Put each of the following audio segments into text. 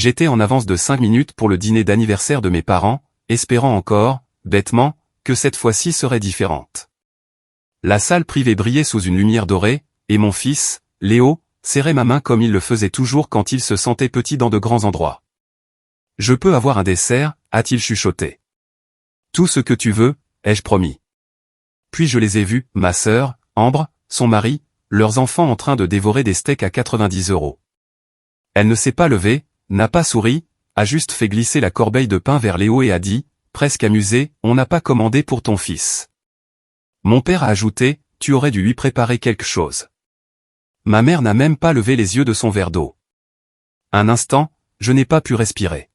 J'étais en avance de 5 minutes pour le dîner d'anniversaire de mes parents, espérant encore, bêtement, que cette fois-ci serait différente. La salle privée brillait sous une lumière dorée, et mon fils, Léo, serrait ma main comme il le faisait toujours quand il se sentait petit dans de grands endroits. « Je peux avoir un dessert ?» a-t-il chuchoté. « Tout ce que tu veux, ai-je promis. » Puis je les ai vus, ma sœur, Ambre, son mari, leurs enfants en train de dévorer des steaks à 90 €. Elle ne s'est pas levée, n'a pas souri, a juste fait glisser la corbeille de pain vers Léo et a dit, presque amusé, « On n'a pas commandé pour ton fils. » Mon père a ajouté, « Tu aurais dû lui préparer quelque chose. » Ma mère n'a même pas levé les yeux de son verre d'eau. Un instant, je n'ai pas pu respirer.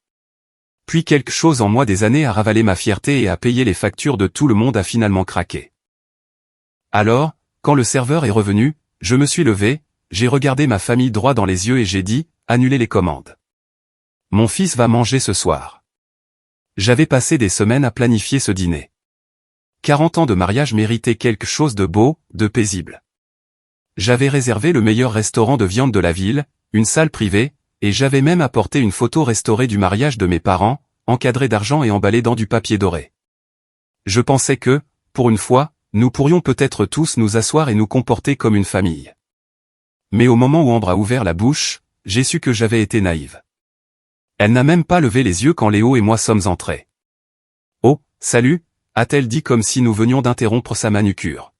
Puis quelque chose en moi des années a ravalé ma fierté et a payé les factures de tout le monde a finalement craqué. Alors, quand le serveur est revenu, je me suis levé, j'ai regardé ma famille droit dans les yeux et j'ai dit, annulez les commandes. Mon fils va manger ce soir. J'avais passé des semaines à planifier ce dîner. 40 ans de mariage méritaient quelque chose de beau, de paisible. J'avais réservé le meilleur restaurant de viande de la ville, une salle privée, et j'avais même apporté une photo restaurée du mariage de mes parents, encadrée d'argent et emballée dans du papier doré. Je pensais que, pour une fois, nous pourrions peut-être tous nous asseoir et nous comporter comme une famille. Mais au moment où Ambre a ouvert la bouche, j'ai su que j'avais été naïve. Elle n'a même pas levé les yeux quand Léo et moi sommes entrés. « Oh, salut !» a-t-elle dit comme si nous venions d'interrompre sa manucure.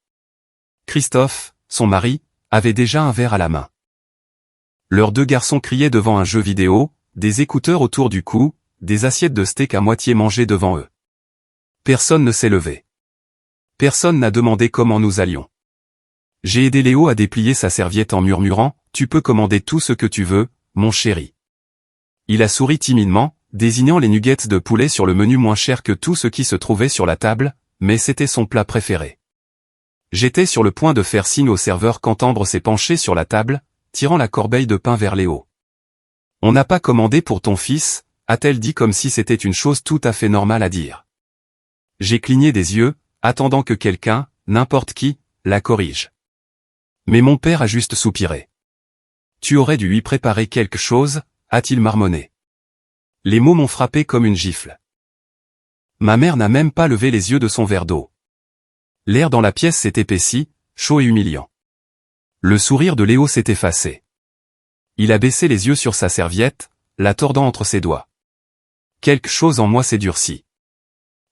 Christophe, son mari, avait déjà un verre à la main. Leurs deux garçons criaient devant un jeu vidéo, des écouteurs autour du cou, des assiettes de steak à moitié mangées devant eux. Personne ne s'est levé. Personne n'a demandé comment nous allions. J'ai aidé Léo à déplier sa serviette en murmurant, « Tu peux commander tout ce que tu veux, mon chéri. » Il a souri timidement, désignant les nuggets de poulet sur le menu moins cher que tout ce qui se trouvait sur la table, mais c'était son plat préféré. J'étais sur le point de faire signe au serveur quand Ambre s'est penchée sur la table, tirant la corbeille de pain vers Léo. « On n'a pas commandé pour ton fils ?» a-t-elle dit comme si c'était une chose tout à fait normale à dire. J'ai cligné des yeux, attendant que quelqu'un, n'importe qui, la corrige. Mais mon père a juste soupiré. « Tu aurais dû lui préparer quelque chose ?» a-t-il marmonné. Les mots m'ont frappé comme une gifle. Ma mère n'a même pas levé les yeux de son verre d'eau. L'air dans la pièce s'est épaissi, chaud et humiliant. Le sourire de Léo s'est effacé. Il a baissé les yeux sur sa serviette, la tordant entre ses doigts. Quelque chose en moi s'est durci.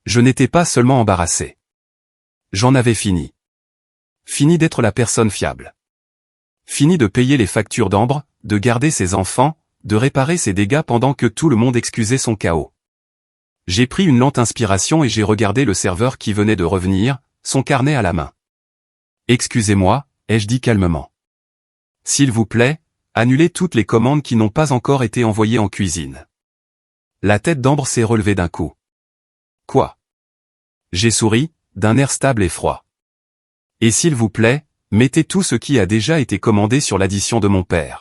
Je n'étais pas seulement embarrassé. J'en avais fini. Fini d'être la personne fiable. Fini de payer les factures d'Ambre, de garder ses enfants, de réparer ses dégâts pendant que tout le monde excusait son chaos. J'ai pris une lente inspiration et j'ai regardé le serveur qui venait de revenir, son carnet à la main. « Excusez-moi » ai-je dit calmement. « S'il vous plaît, annulez toutes les commandes qui n'ont pas encore été envoyées en cuisine. » La tête d'Ambre s'est relevée d'un coup. « Quoi ?» J'ai souri, d'un air stable et froid. « Et s'il vous plaît, mettez tout ce qui a déjà été commandé sur l'addition de mon père.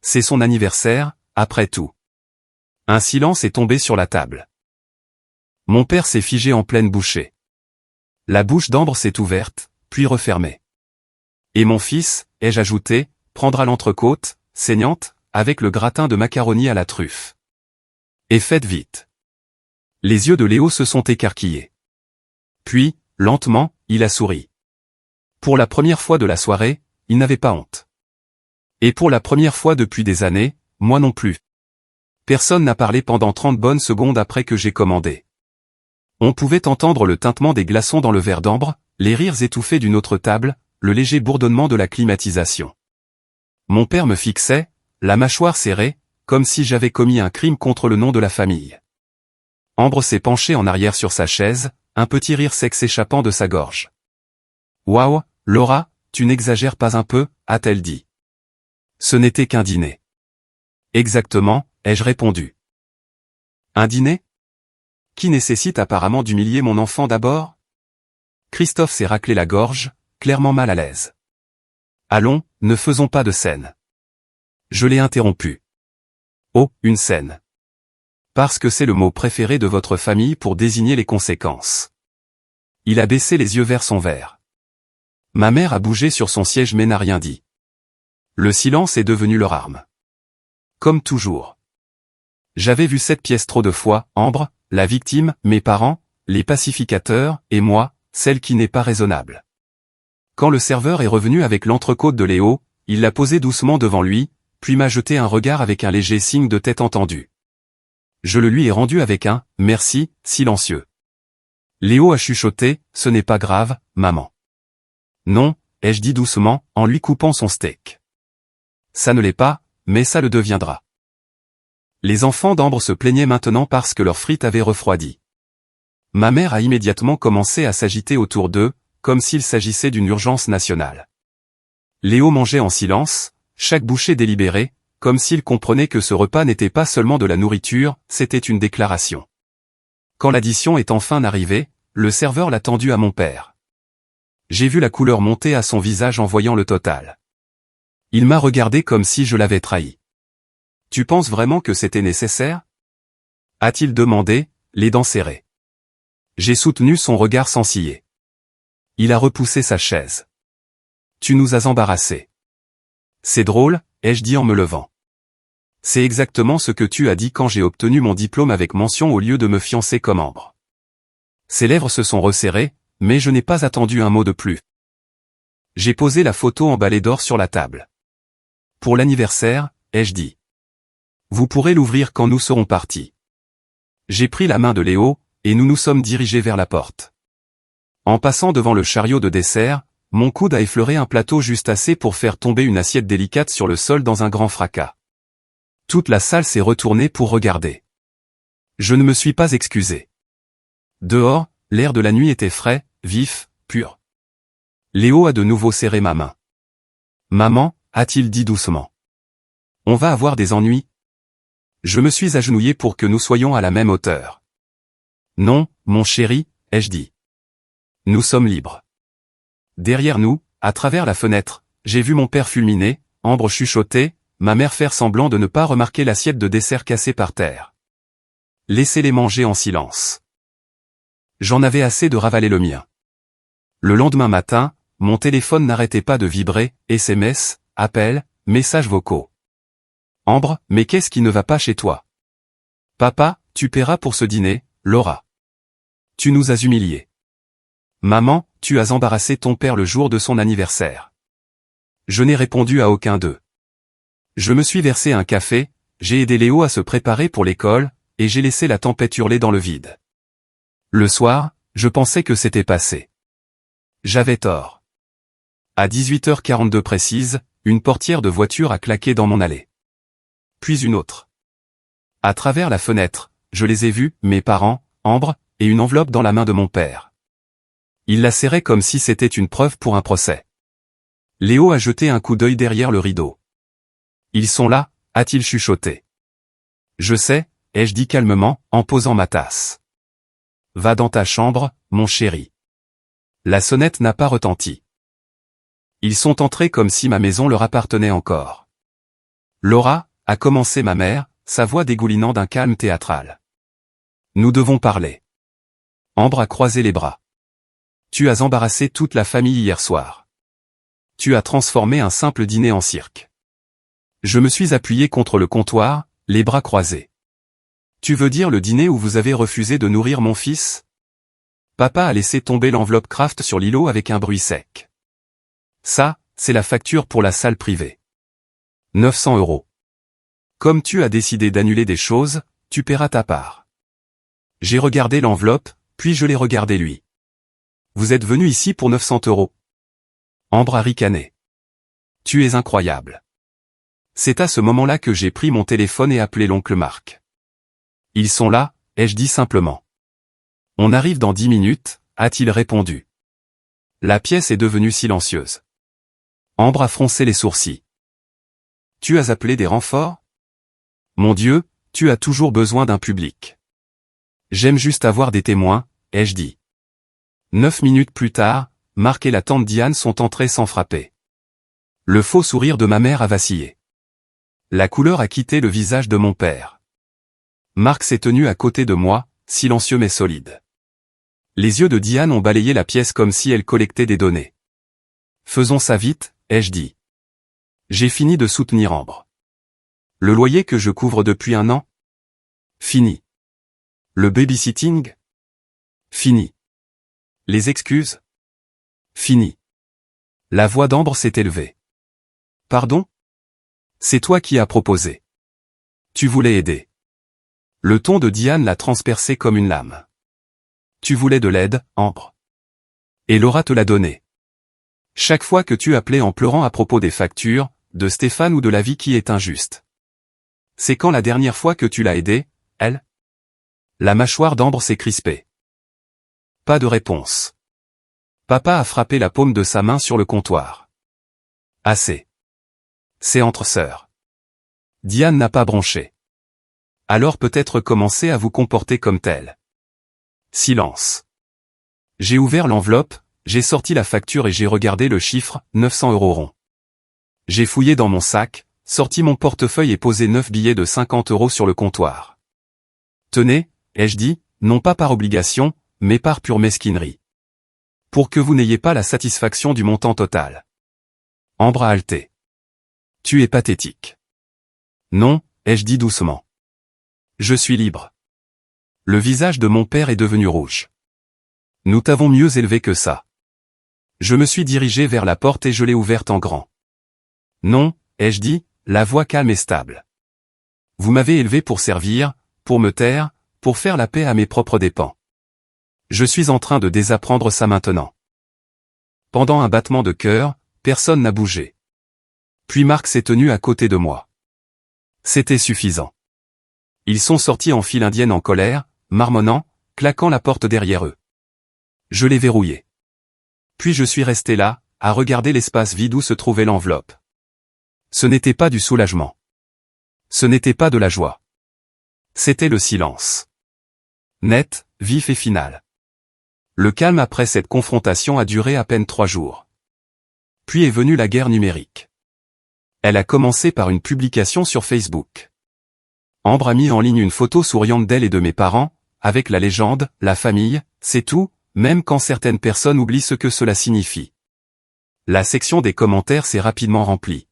C'est son anniversaire, après tout. » Un silence est tombé sur la table. Mon père s'est figé en pleine bouchée. La bouche d'Ambre s'est ouverte, puis refermée. « Et mon fils, ai-je ajouté, prendra l'entrecôte, saignante, avec le gratin de macaroni à la truffe. Et faites vite. » Les yeux de Léo se sont écarquillés. Puis, lentement, il a souri. Pour la première fois de la soirée, il n'avait pas honte. Et pour la première fois depuis des années, moi non plus. Personne n'a parlé pendant 30 bonnes secondes après que j'ai commandé. On pouvait entendre le tintement des glaçons dans le verre d'Ambre, les rires étouffés d'une autre table, le léger bourdonnement de la climatisation. Mon père me fixait, la mâchoire serrée, comme si j'avais commis un crime contre le nom de la famille. Ambre s'est penchée en arrière sur sa chaise, un petit rire sec s'échappant de sa gorge. « Waouh, Laura, tu n'exagères pas un peu ?» a-t-elle dit. Ce n'était qu'un dîner. Exactement, ai-je répondu. Un dîner ? Qui nécessite apparemment d'humilier mon enfant d'abord ? Christophe s'est raclé la gorge, clairement mal à l'aise. Allons, ne faisons pas de scène. Je l'ai interrompu. Oh, une scène. Parce que c'est le mot préféré de votre famille pour désigner les conséquences. Il a baissé les yeux vers son verre. Ma mère a bougé sur son siège mais n'a rien dit. Le silence est devenu leur arme. Comme toujours. J'avais vu cette pièce trop de fois, Ambre, la victime, mes parents, les pacificateurs, et moi, celle qui n'est pas raisonnable. Quand le serveur est revenu avec l'entrecôte de Léo, il l'a posée doucement devant lui, puis m'a jeté un regard avec un léger signe de tête entendu. Je le lui ai rendu avec un « merci » silencieux. Léo a chuchoté « ce n'est pas grave, maman ». Non, ai-je dit doucement, en lui coupant son steak. Ça ne l'est pas, mais ça le deviendra. Les enfants d'Ambre se plaignaient maintenant parce que leurs frites avaient refroidi. Ma mère a immédiatement commencé à s'agiter autour d'eux, comme s'il s'agissait d'une urgence nationale. Léo mangeait en silence, chaque bouchée délibérée, comme s'il comprenait que ce repas n'était pas seulement de la nourriture, c'était une déclaration. Quand l'addition est enfin arrivée, le serveur l'a tendue à mon père. J'ai vu la couleur monter à son visage en voyant le total. Il m'a regardé comme si je l'avais trahi. « Tu penses vraiment que c'était nécessaire ?» a-t-il demandé, les dents serrées. J'ai soutenu son regard sans ciller. Il a repoussé sa chaise. « Tu nous as embarrassés. »« C'est drôle, » ai-je dit en me levant. « C'est exactement ce que tu as dit quand j'ai obtenu mon diplôme avec mention au lieu de me fiancer comme Ambre. » Ses lèvres se sont resserrées, mais je n'ai pas attendu un mot de plus. J'ai posé la photo emballée d'or sur la table. « Pour l'anniversaire, » ai-je dit. « Vous pourrez l'ouvrir quand nous serons partis. » J'ai pris la main de Léo, et nous nous sommes dirigés vers la porte. En passant devant le chariot de dessert, mon coude a effleuré un plateau juste assez pour faire tomber une assiette délicate sur le sol dans un grand fracas. Toute la salle s'est retournée pour regarder. Je ne me suis pas excusé. Dehors, l'air de la nuit était frais, vif, pur. Léo a de nouveau serré ma main. « Maman » a-t-il dit doucement. « On va avoir des ennuis ?» Je me suis agenouillé pour que nous soyons à la même hauteur. « Non, mon chéri » ai-je dit. « Nous sommes libres. » Derrière nous, à travers la fenêtre, j'ai vu mon père fulminer, Ambre chuchoter, ma mère faire semblant de ne pas remarquer l'assiette de dessert cassée par terre. Laissez-les manger en silence. J'en avais assez de ravaler le mien. Le lendemain matin, mon téléphone n'arrêtait pas de vibrer, SMS, appels, messages vocaux. Ambre, mais qu'est-ce qui ne va pas chez toi? Papa, tu paieras pour ce dîner, Laura. Tu nous as humiliés. Maman, tu as embarrassé ton père le jour de son anniversaire. Je n'ai répondu à aucun d'eux. Je me suis versé un café, j'ai aidé Léo à se préparer pour l'école, et j'ai laissé la tempête hurler dans le vide. Le soir, je pensais que c'était passé. J'avais tort. À 18h42 précise, une portière de voiture a claqué dans mon allée. Puis une autre. À travers la fenêtre, je les ai vus, mes parents, Ambre, et une enveloppe dans la main de mon père. Il la serrait comme si c'était une preuve pour un procès. Léo a jeté un coup d'œil derrière le rideau. « Ils sont là » a-t-il chuchoté. « Je sais » ai-je dit calmement, en posant ma tasse. « Va dans ta chambre, mon chéri. » La sonnette n'a pas retenti. Ils sont entrés comme si ma maison leur appartenait encore. « Laura » a commencé ma mère, sa voix dégoulinant d'un calme théâtral. « Nous devons parler. » Ambre a croisé les bras. « Tu as embarrassé toute la famille hier soir. Tu as transformé un simple dîner en cirque. » Je me suis appuyé contre le comptoir, les bras croisés. « Tu veux dire le dîner où vous avez refusé de nourrir mon fils ?» Papa a laissé tomber l'enveloppe Kraft sur l'îlot avec un bruit sec. « Ça, c'est la facture pour la salle privée. 900 €. Comme tu as décidé d'annuler des choses, tu paieras ta part. » J'ai regardé l'enveloppe, puis je l'ai regardé lui. « Vous êtes venu ici pour 900 €. Ambre a ricané. « Tu es incroyable. » C'est à ce moment-là que j'ai pris mon téléphone et appelé l'oncle Marc. « Ils sont là » ai-je dit simplement. « On arrive dans 10 minutes » a-t-il répondu. La pièce est devenue silencieuse. Ambre a froncé les sourcils. « Tu as appelé des renforts ? Mon Dieu, tu as toujours besoin d'un public. J'aime juste avoir des témoins, ai-je dit. 9 minutes plus tard, Marc et la tante Diane sont entrés sans frapper. Le faux sourire de ma mère a vacillé. La couleur a quitté le visage de mon père. Marc s'est tenu à côté de moi, silencieux mais solide. Les yeux de Diane ont balayé la pièce comme si elle collectait des données. Faisons ça vite, ai-je dit. J'ai fini de soutenir Ambre. Le loyer que je couvre depuis 1 an ? Fini. Le babysitting? Fini. Les excuses? Fini. La voix d'Ambre s'est élevée. Pardon? C'est toi qui as proposé. Tu voulais aider. Le ton de Diane l'a transpercé comme une lame. Tu voulais de l'aide, Ambre. Et Laura te l'a donné. Chaque fois que tu appelais en pleurant à propos des factures, de Stéphane ou de la vie qui est injuste. C'est quand la dernière fois que tu l'as aidée, elle? La mâchoire d'Ambre s'est crispée. Pas de réponse. Papa a frappé la paume de sa main sur le comptoir. Assez. C'est entre sœurs. Diane n'a pas bronché. Alors peut-être commencer à vous comporter comme tel. Silence. J'ai ouvert l'enveloppe, j'ai sorti la facture et j'ai regardé le chiffre, 900 € rond. J'ai fouillé dans mon sac, sorti mon portefeuille et posé 9 billets de 50 € sur le comptoir. Tenez, ai-je dit, non pas par obligation, mais par pure mesquinerie. Pour que vous n'ayez pas la satisfaction du montant total. Ambre a haleté. Tu es pathétique. Non, ai-je dit doucement. Je suis libre. Le visage de mon père est devenu rouge. Nous t'avons mieux élevé que ça. Je me suis dirigé vers la porte et je l'ai ouverte en grand. Non, ai-je dit, la voix calme et stable. Vous m'avez élevé pour servir, pour me taire, pour faire la paix à mes propres dépens. Je suis en train de désapprendre ça maintenant. Pendant un battement de cœur, personne n'a bougé. Puis Marc s'est tenu à côté de moi. C'était suffisant. Ils sont sortis en file indienne en colère, marmonnant, claquant la porte derrière eux. Je l'ai verrouillée. Puis je suis resté là, à regarder l'espace vide où se trouvait l'enveloppe. Ce n'était pas du soulagement. Ce n'était pas de la joie. C'était le silence. Net, vif et final. Le calme après cette confrontation a duré à peine 3 jours. Puis est venue la guerre numérique. Elle a commencé par une publication sur Facebook. Ambre a mis en ligne une photo souriante d'elle et de mes parents, avec la légende, la famille, c'est tout, même quand certaines personnes oublient ce que cela signifie. La section des commentaires s'est rapidement remplie.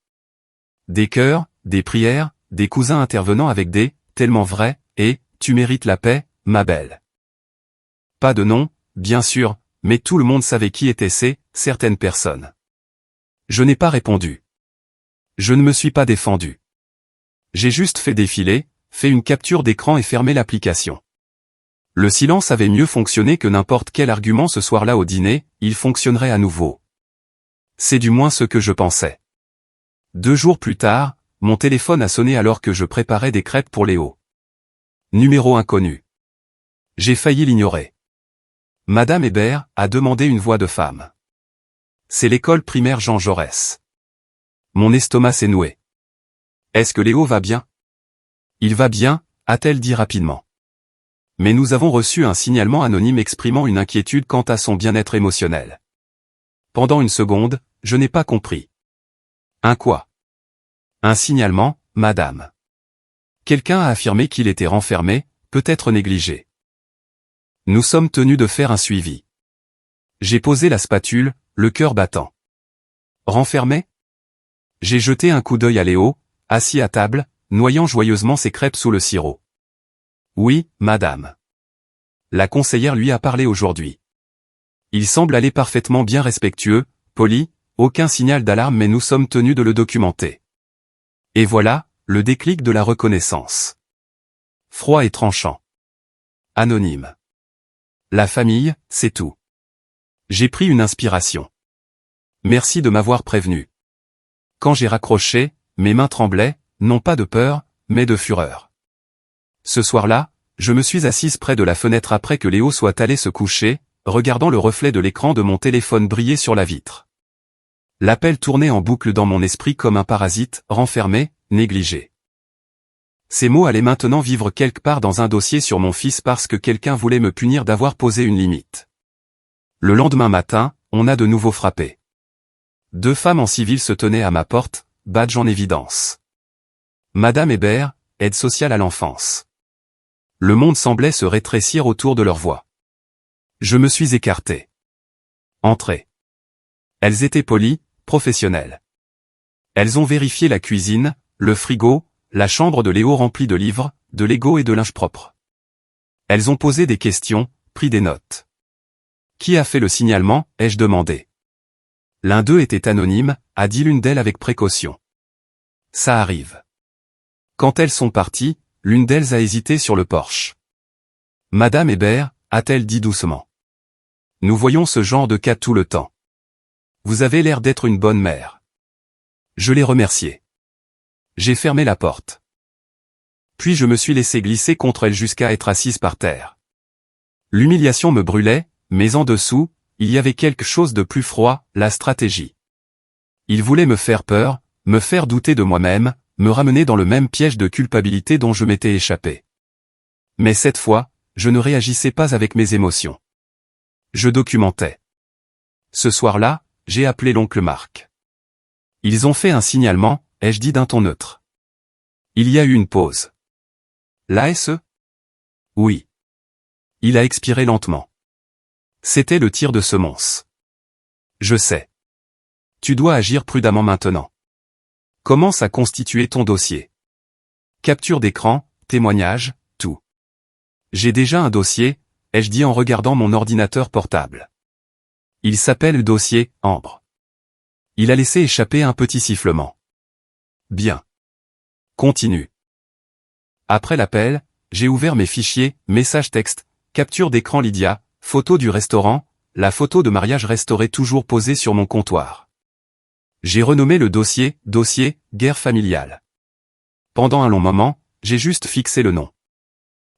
Des cœurs, des prières, des cousins intervenant avec des « tellement vrai » et « tu mérites la paix, ma belle ». Pas de nom, bien sûr, mais tout le monde savait qui étaient ces « certaines personnes ». Je n'ai pas répondu. Je ne me suis pas défendu. J'ai juste fait défiler, fait une capture d'écran et fermé l'application. Le silence avait mieux fonctionné que n'importe quel argument ce soir-là au dîner, il fonctionnerait à nouveau. C'est du moins ce que je pensais. 2 jours plus tard, mon téléphone a sonné alors que je préparais des crêpes pour Léo. Numéro inconnu. J'ai failli l'ignorer. Madame Hébert a demandé une voix de femme. C'est l'école primaire Jean Jaurès. Mon estomac s'est noué. Est-ce que Léo va bien? Il va bien, a-t-elle dit rapidement. Mais nous avons reçu un signalement anonyme exprimant une inquiétude quant à son bien-être émotionnel. Pendant une seconde, je n'ai pas compris. Un quoi? Un signalement, madame. Quelqu'un a affirmé qu'il était renfermé, peut-être négligé. Nous sommes tenus de faire un suivi. J'ai posé la spatule, le cœur battant. Renfermé? J'ai jeté un coup d'œil à Léo, assis à table, noyant joyeusement ses crêpes sous le sirop. Oui, madame. La conseillère lui a parlé aujourd'hui. Il semble aller parfaitement bien respectueux, poli, aucun signal d'alarme mais nous sommes tenus de le documenter. Et voilà, le déclic de la reconnaissance. Froid et tranchant. Anonyme. La famille, c'est tout. J'ai pris une inspiration. Merci de m'avoir prévenu. Quand j'ai raccroché, mes mains tremblaient, non pas de peur, mais de fureur. Ce soir-là, je me suis assise près de la fenêtre après que Léo soit allé se coucher, regardant le reflet de l'écran de mon téléphone briller sur la vitre. L'appel tournait en boucle dans mon esprit comme un parasite, renfermé, négligé. Ces mots allaient maintenant vivre quelque part dans un dossier sur mon fils parce que quelqu'un voulait me punir d'avoir posé une limite. Le lendemain matin, on a de nouveau frappé. 2 femmes en civil se tenaient à ma porte, badge en évidence. Madame Hébert, aide sociale à l'enfance. Le monde semblait se rétrécir autour de leur voix. Je me suis écarté. Entrez. Elles étaient polies, professionnelles. Elles ont vérifié la cuisine, le frigo, la chambre de Léo remplie de livres, de Lego et de linge propre. Elles ont posé des questions, pris des notes. Qui a fait le signalement, ai-je demandé. L'un d'eux était anonyme, a dit l'une d'elles avec précaution. Ça arrive. Quand elles sont parties, l'une d'elles a hésité sur le porche. Madame Hébert, a-t-elle dit doucement. Nous voyons ce genre de cas tout le temps. Vous avez l'air d'être une bonne mère. Je l'ai remerciée. J'ai fermé la porte. Puis je me suis laissé glisser contre elle jusqu'à être assise par terre. L'humiliation me brûlait, mais en dessous, il y avait quelque chose de plus froid, la stratégie. Il voulait me faire peur, me faire douter de moi-même, me ramener dans le même piège de culpabilité dont je m'étais échappé. Mais cette fois, je ne réagissais pas avec mes émotions. Je documentais. Ce soir-là, j'ai appelé l'oncle Marc. Ils ont fait un signalement, ai-je dit d'un ton neutre. Il y a eu une pause. L'ASE? Oui. Il a expiré lentement. C'était le tir de semonce. Je sais. Tu dois agir prudemment maintenant. Commence à constituer ton dossier. Capture d'écran, témoignage, tout. J'ai déjà un dossier, ai-je dit en regardant mon ordinateur portable. Il s'appelle le dossier Ambre. Il a laissé échapper un petit sifflement. Bien. Continue. Après l'appel, j'ai ouvert mes fichiers, messages texte, capture d'écran Lydia, photo du restaurant, la photo de mariage restaurée toujours posée sur mon comptoir. J'ai renommé le dossier, guerre familiale. Pendant un long moment, j'ai juste fixé le nom.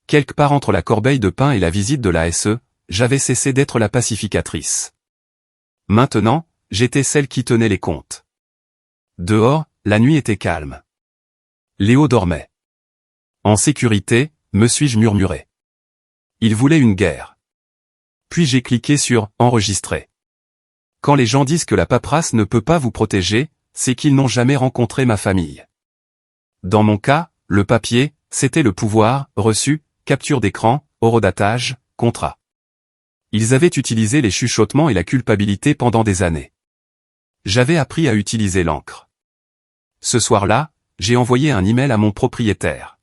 Quelque part entre la corbeille de pain et la visite de l'ASE, j'avais cessé d'être la pacificatrice. Maintenant, j'étais celle qui tenait les comptes. Dehors, la nuit était calme. Léo dormait. En sécurité, me suis-je murmuré. Il voulait une guerre. Puis j'ai cliqué sur « Enregistrer ». Quand les gens disent que la paperasse ne peut pas vous protéger, c'est qu'ils n'ont jamais rencontré ma famille. Dans mon cas, le papier, c'était le pouvoir, reçu, capture d'écran, horodatage, contrat. Ils avaient utilisé les chuchotements et la culpabilité pendant des années. J'avais appris à utiliser l'encre. Ce soir-là, j'ai envoyé un email à mon propriétaire.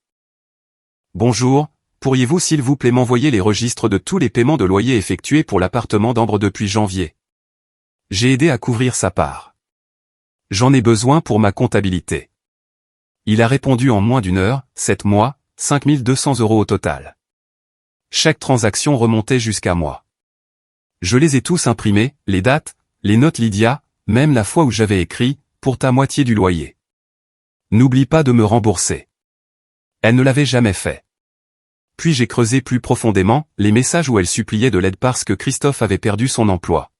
Bonjour, pourriez-vous s'il vous plaît m'envoyer les registres de tous les paiements de loyer effectués pour l'appartement d'Ambre depuis janvier? J'ai aidé à couvrir sa part. J'en ai besoin pour ma comptabilité. Il a répondu en moins d'une heure, 7 mois, 5 200 € au total. Chaque transaction remontait jusqu'à moi. Je les ai tous imprimés, les dates, les notes Lydia, même la fois où j'avais écrit « pour ta moitié du loyer ». N'oublie pas de me rembourser. Elle ne l'avait jamais fait. Puis j'ai creusé plus profondément les messages où elle suppliait de l'aide parce que Christophe avait perdu son emploi.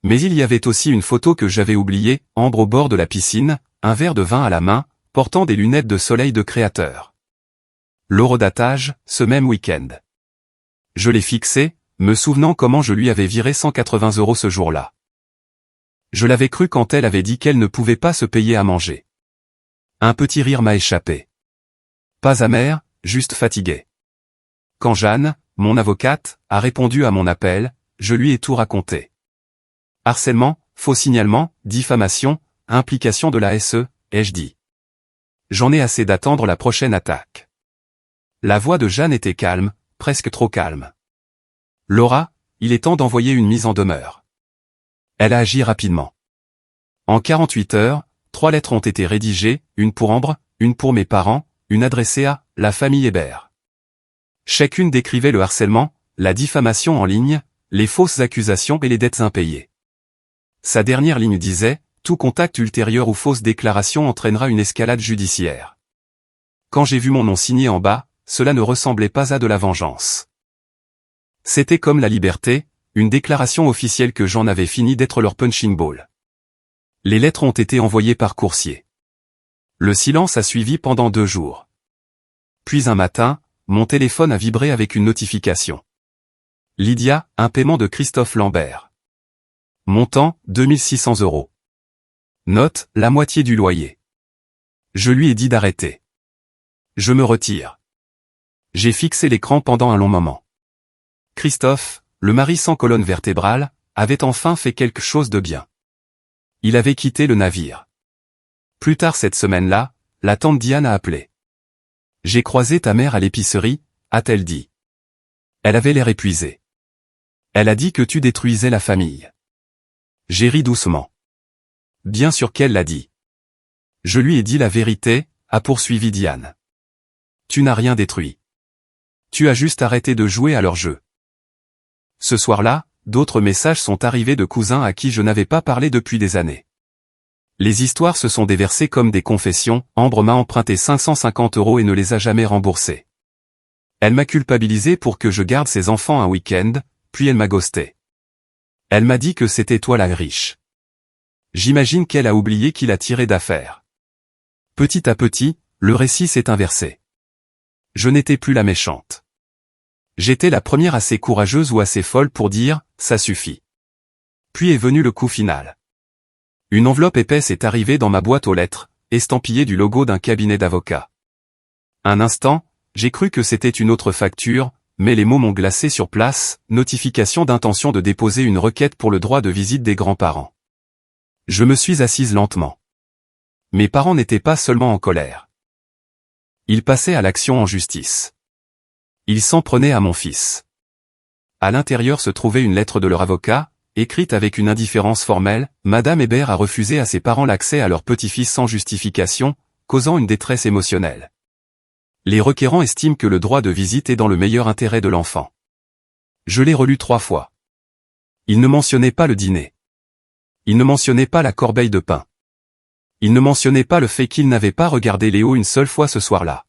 Mais il y avait aussi une photo que j'avais oubliée, Ambre au bord de la piscine, un verre de vin à la main, portant des lunettes de soleil de créateur. L'horodatage, ce même week-end. Je l'ai fixé, me souvenant comment je lui avais viré 180 € ce jour-là. Je l'avais cru quand elle avait dit qu'elle ne pouvait pas se payer à manger. Un petit rire m'a échappé. Pas amer, juste fatigué. Quand Jeanne, mon avocate, a répondu à mon appel, je lui ai tout raconté. Harcèlement, faux signalement, diffamation, implication de l'ASE, ai-je dit. J'en ai assez d'attendre la prochaine attaque. La voix de Jeanne était calme, presque trop calme. Laura, il est temps d'envoyer une mise en demeure. Elle a agi rapidement. En 48 heures, 3 lettres ont été rédigées, une pour Ambre, une pour mes parents, une adressée à la famille Hébert. Chacune décrivait le harcèlement, la diffamation en ligne, les fausses accusations et les dettes impayées. Sa dernière ligne disait « Tout contact ultérieur ou fausse déclaration entraînera une escalade judiciaire ». Quand j'ai vu mon nom signé en bas, cela ne ressemblait pas à de la vengeance. C'était comme la liberté, une déclaration officielle que j'en avais fini d'être leur punching ball. Les lettres ont été envoyées par coursier. Le silence a suivi pendant 2 jours. Puis un matin, mon téléphone a vibré avec une notification. Lydia, un paiement de Christophe Lambert. Montant, 2600 €. Note, la moitié du loyer. Je lui ai dit d'arrêter. Je me retire. J'ai fixé l'écran pendant un long moment. Christophe, le mari sans colonne vertébrale, avait enfin fait quelque chose de bien. Il avait quitté le navire. Plus tard cette semaine-là, la tante Diane a appelé. J'ai croisé ta mère à l'épicerie, a-t-elle dit. Elle avait l'air épuisée. Elle a dit que tu détruisais la famille. J'ai ri doucement. Bien sûr qu'elle l'a dit. Je lui ai dit la vérité, a poursuivi Diane. Tu n'as rien détruit. Tu as juste arrêté de jouer à leur jeu. Ce soir-là, d'autres messages sont arrivés de cousins à qui je n'avais pas parlé depuis des années. Les histoires se sont déversées comme des confessions. Ambre m'a emprunté 550 € et ne les a jamais remboursés. Elle m'a culpabilisé pour que je garde ses enfants un week-end, puis elle m'a ghosté. Elle m'a dit que c'était toi la riche. J'imagine qu'elle a oublié qui l'a tiré d'affaire. Petit à petit, le récit s'est inversé. Je n'étais plus la méchante. J'étais la première assez courageuse ou assez folle pour dire « ça suffit ». Puis est venu le coup final. Une enveloppe épaisse est arrivée dans ma boîte aux lettres, estampillée du logo d'un cabinet d'avocats. Un instant, j'ai cru que c'était une autre facture, mais les mots m'ont glacé sur place, notification d'intention de déposer une requête pour le droit de visite des grands-parents. Je me suis assise lentement. Mes parents n'étaient pas seulement en colère. Ils passaient à l'action en justice. Ils s'en prenaient à mon fils. À l'intérieur se trouvait une lettre de leur avocat, écrite avec une indifférence formelle. Madame Hébert a refusé à ses parents l'accès à leur petit-fils sans justification, causant une détresse émotionnelle. Les requérants estiment que le droit de visite est dans le meilleur intérêt de l'enfant. Je l'ai relu 3 fois. Il ne mentionnait pas le dîner. Il ne mentionnait pas la corbeille de pain. Il ne mentionnait pas le fait qu'il n'avait pas regardé Léo une seule fois ce soir-là.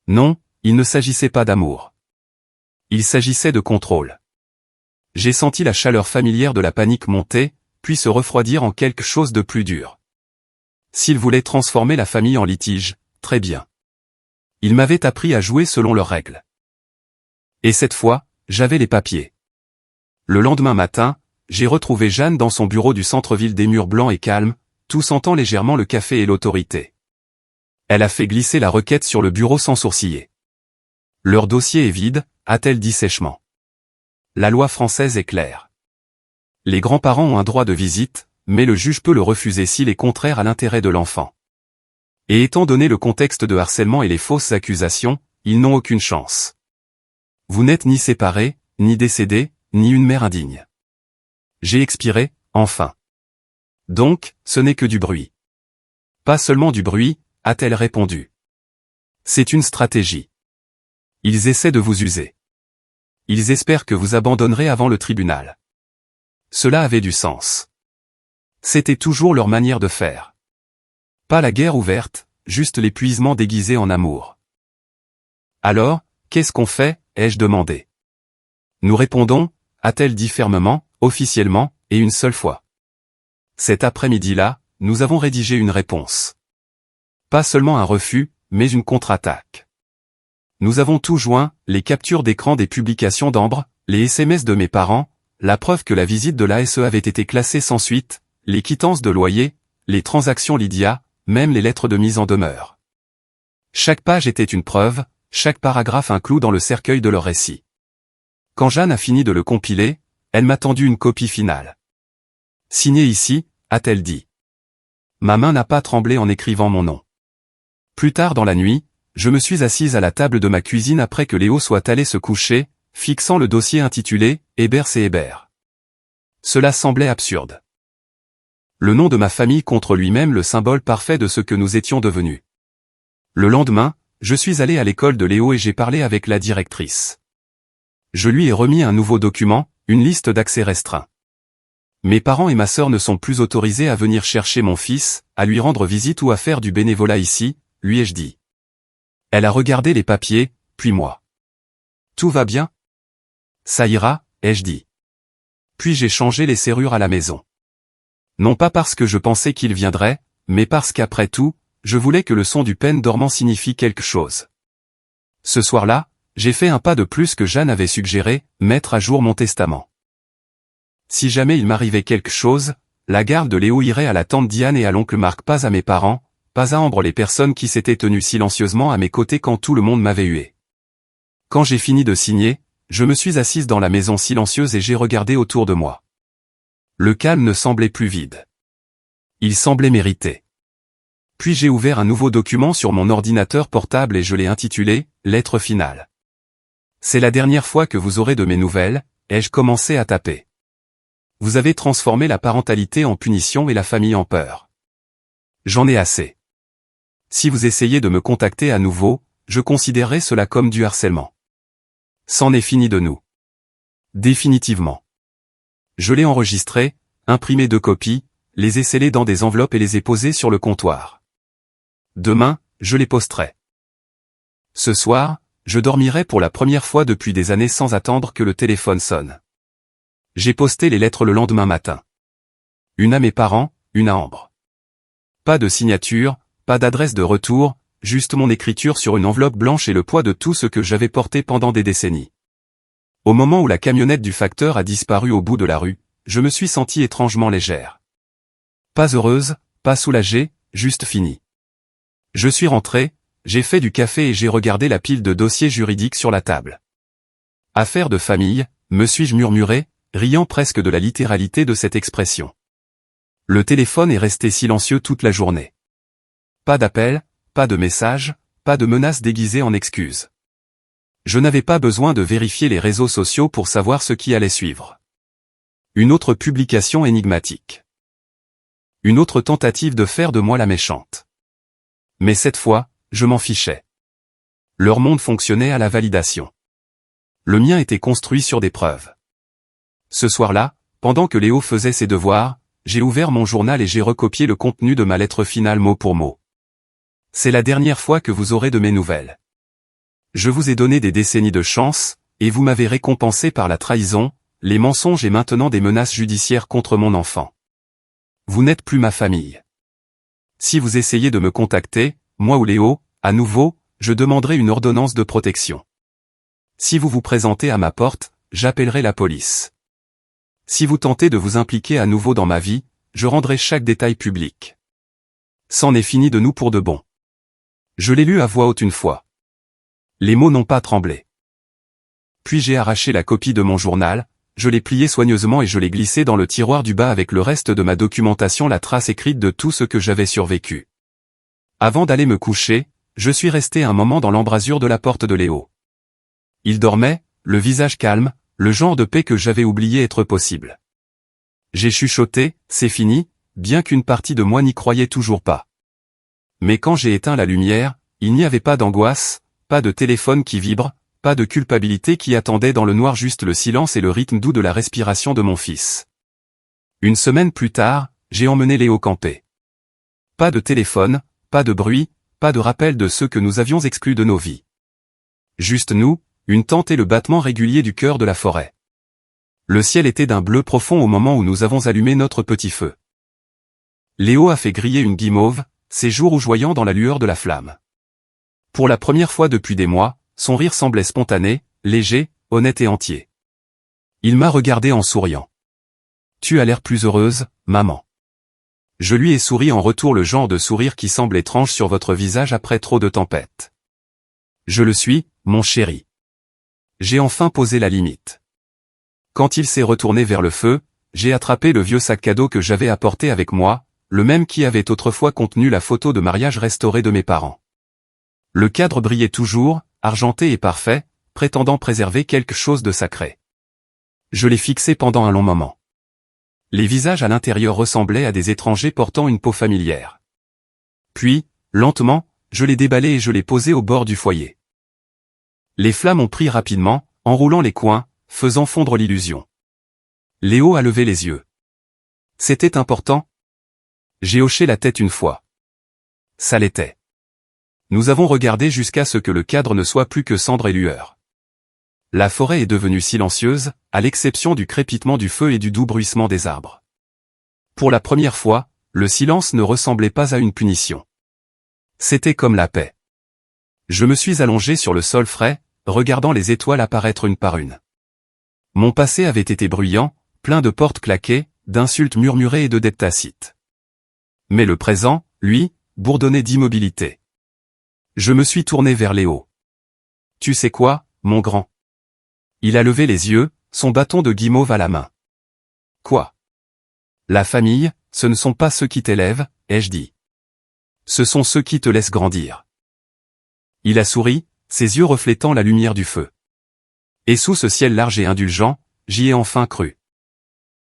Non, il ne s'agissait pas d'amour. Il s'agissait de contrôle. J'ai senti la chaleur familière de la panique monter, puis se refroidir en quelque chose de plus dur. S'ils voulaient transformer la famille en litige, très bien. Ils m'avaient appris à jouer selon leurs règles. Et cette fois, j'avais les papiers. Le lendemain matin, j'ai retrouvé Jeanne dans son bureau du centre-ville des murs blancs et calmes, tout sentant légèrement le café et l'autorité. Elle a fait glisser la requête sur le bureau sans sourciller. Leur dossier est vide, a-t-elle dit sèchement. La loi française est claire. Les grands-parents ont un droit de visite, mais le juge peut le refuser s'il est contraire à l'intérêt de l'enfant. Et étant donné le contexte de harcèlement et les fausses accusations, ils n'ont aucune chance. Vous n'êtes ni séparés, ni décédés, ni une mère indigne. J'ai expiré, enfin. Donc, ce n'est que du bruit. Pas seulement du bruit, a-t-elle répondu. C'est une stratégie. Ils essaient de vous user. Ils espèrent que vous abandonnerez avant le tribunal. Cela avait du sens. C'était toujours leur manière de faire. Pas la guerre ouverte, juste l'épuisement déguisé en amour. Alors, qu'est-ce qu'on fait, ai-je demandé. Nous répondons, a-t-elle dit fermement, officiellement, et une seule fois. Cet après-midi-là, nous avons rédigé une réponse. Pas seulement un refus, mais une contre-attaque. Nous avons tout joint, les captures d'écran des publications d'Ambre, les SMS de mes parents, la preuve que la visite de l'ASE avait été classée sans suite, les quittances de loyer, les transactions Lydia, même les lettres de mise en demeure. Chaque page était une preuve, chaque paragraphe un clou dans le cercueil de leur récit. Quand Jeanne a fini de le compiler, elle m'a tendu une copie finale. Signée ici, a-t-elle dit. Ma main n'a pas tremblé en écrivant mon nom. Plus tard dans la nuit, je me suis assise à la table de ma cuisine après que Léo soit allé se coucher, fixant le dossier intitulé « Hébert c'est Hébert ». Cela semblait absurde. Le nom de ma famille contre lui-même le symbole parfait de ce que nous étions devenus. Le lendemain, je suis allé à l'école de Léo et j'ai parlé avec la directrice. Je lui ai remis un nouveau document, une liste d'accès restreint. Mes parents et ma sœur ne sont plus autorisés à venir chercher mon fils, à lui rendre visite ou à faire du bénévolat ici, lui ai-je dit. Elle a regardé les papiers, puis moi. Tout va bien? Ça ira, ai-je dit. Puis j'ai changé les serrures à la maison. Non pas parce que je pensais qu'il viendrait, mais parce qu'après tout, je voulais que le son du pêne dormant signifie quelque chose. Ce soir-là, j'ai fait un pas de plus que Jeanne avait suggéré, mettre à jour mon testament. Si jamais il m'arrivait quelque chose, la garde de Léo irait à la tante Diane et à l'oncle Marc, pas à mes parents, pas à Ambre, les personnes qui s'étaient tenues silencieusement à mes côtés quand tout le monde m'avait hué. Quand j'ai fini de signer, je me suis assise dans la maison silencieuse et j'ai regardé autour de moi. Le calme ne semblait plus vide. Il semblait mérité. Puis j'ai ouvert un nouveau document sur mon ordinateur portable et je l'ai intitulé « Lettre finale ». C'est la dernière fois que vous aurez de mes nouvelles, ai-je commencé à taper. Vous avez transformé la parentalité en punition et la famille en peur. J'en ai assez. Si vous essayez de me contacter à nouveau, je considérerai cela comme du harcèlement. C'en est fini de nous. Définitivement. Je l'ai enregistré, imprimé 2 copies, les ai scellées dans des enveloppes et les ai posées sur le comptoir. Demain, je les posterai. Ce soir, je dormirai pour la première fois depuis des années sans attendre que le téléphone sonne. J'ai posté les lettres le lendemain matin. Une à mes parents, une à Ambre. Pas de signature, pas d'adresse de retour, juste mon écriture sur une enveloppe blanche et le poids de tout ce que j'avais porté pendant des décennies. Au moment où la camionnette du facteur a disparu au bout de la rue, je me suis sentie étrangement légère. Pas heureuse, pas soulagée, juste finie. Je suis rentré, j'ai fait du café et j'ai regardé la pile de dossiers juridiques sur la table. Affaire de famille, me suis-je murmuré, riant presque de la littéralité de cette expression. Le téléphone est resté silencieux toute la journée. Pas d'appel, pas de message, pas de menaces déguisées en excuses. Je n'avais pas besoin de vérifier les réseaux sociaux pour savoir ce qui allait suivre. Une autre publication énigmatique. Une autre tentative de faire de moi la méchante. Mais cette fois, je m'en fichais. Leur monde fonctionnait à la validation. Le mien était construit sur des preuves. Ce soir-là, pendant que Léo faisait ses devoirs, j'ai ouvert mon journal et j'ai recopié le contenu de ma lettre finale mot pour mot. C'est la dernière fois que vous aurez de mes nouvelles. Je vous ai donné des décennies de chance, et vous m'avez récompensé par la trahison, les mensonges et maintenant des menaces judiciaires contre mon enfant. Vous n'êtes plus ma famille. Si vous essayez de me contacter, moi ou Léo, à nouveau, je demanderai une ordonnance de protection. Si vous vous présentez à ma porte, j'appellerai la police. Si vous tentez de vous impliquer à nouveau dans ma vie, je rendrai chaque détail public. C'en est fini de nous pour de bon. Je l'ai lu à voix haute une fois. Les mots n'ont pas tremblé. Puis j'ai arraché la copie de mon journal, je l'ai plié soigneusement et je l'ai glissé dans le tiroir du bas avec le reste de ma documentation, la trace écrite de tout ce que j'avais survécu. Avant d'aller me coucher, je suis resté un moment dans l'embrasure de la porte de Léo. Il dormait, le visage calme, le genre de paix que j'avais oublié être possible. J'ai chuchoté, c'est fini, bien qu'une partie de moi n'y croyait toujours pas. Mais quand j'ai éteint la lumière, il n'y avait pas d'angoisse, pas de téléphone qui vibre, pas de culpabilité qui attendait dans le noir, juste le silence et le rythme doux de la respiration de mon fils. Une semaine plus tard, j'ai emmené Léo camper. Pas de téléphone, pas de bruit, pas de rappel de ceux que nous avions exclus de nos vies. Juste nous, une tente et le battement régulier du cœur de la forêt. Le ciel était d'un bleu profond au moment où nous avons allumé notre petit feu. Léo a fait griller une guimauve, ses joues rougeoyant dans la lueur de la flamme. Pour la première fois depuis des mois, son rire semblait spontané, léger, honnête et entier. Il m'a regardé en souriant. « Tu as l'air plus heureuse, maman. » Je lui ai souri en retour, le genre de sourire qui semble étrange sur votre visage après trop de tempêtes. Je le suis, mon chéri. J'ai enfin posé la limite. Quand il s'est retourné vers le feu, j'ai attrapé le vieux sac cadeau que j'avais apporté avec moi, le même qui avait autrefois contenu la photo de mariage restaurée de mes parents. Le cadre brillait toujours, argenté et parfait, prétendant préserver quelque chose de sacré. Je l'ai fixé pendant un long moment. Les visages à l'intérieur ressemblaient à des étrangers portant une peau familière. Puis, lentement, je l'ai déballé et je l'ai posé au bord du foyer. Les flammes ont pris rapidement, enroulant les coins, faisant fondre l'illusion. Léo a levé les yeux. C'était important? J'ai hoché la tête une fois. Ça l'était. Nous avons regardé jusqu'à ce que le cadre ne soit plus que cendre et lueur. La forêt est devenue silencieuse, à l'exception du crépitement du feu et du doux bruissement des arbres. Pour la première fois, le silence ne ressemblait pas à une punition. C'était comme la paix. Je me suis allongé sur le sol frais, regardant les étoiles apparaître une par une. Mon passé avait été bruyant, plein de portes claquées, d'insultes murmurées et de dettes tacites. Mais le présent, lui, bourdonnait d'immobilité. Je me suis tourné vers Léo. « Tu sais quoi, mon grand ?» Il a levé les yeux, son bâton de guimauve à la main. « Quoi ? La famille, ce ne sont pas ceux qui t'élèvent, ai-je dit. Ce sont ceux qui te laissent grandir. Il a souri, ses yeux reflétant la lumière du feu. Et sous ce ciel large et indulgent, j'y ai enfin cru.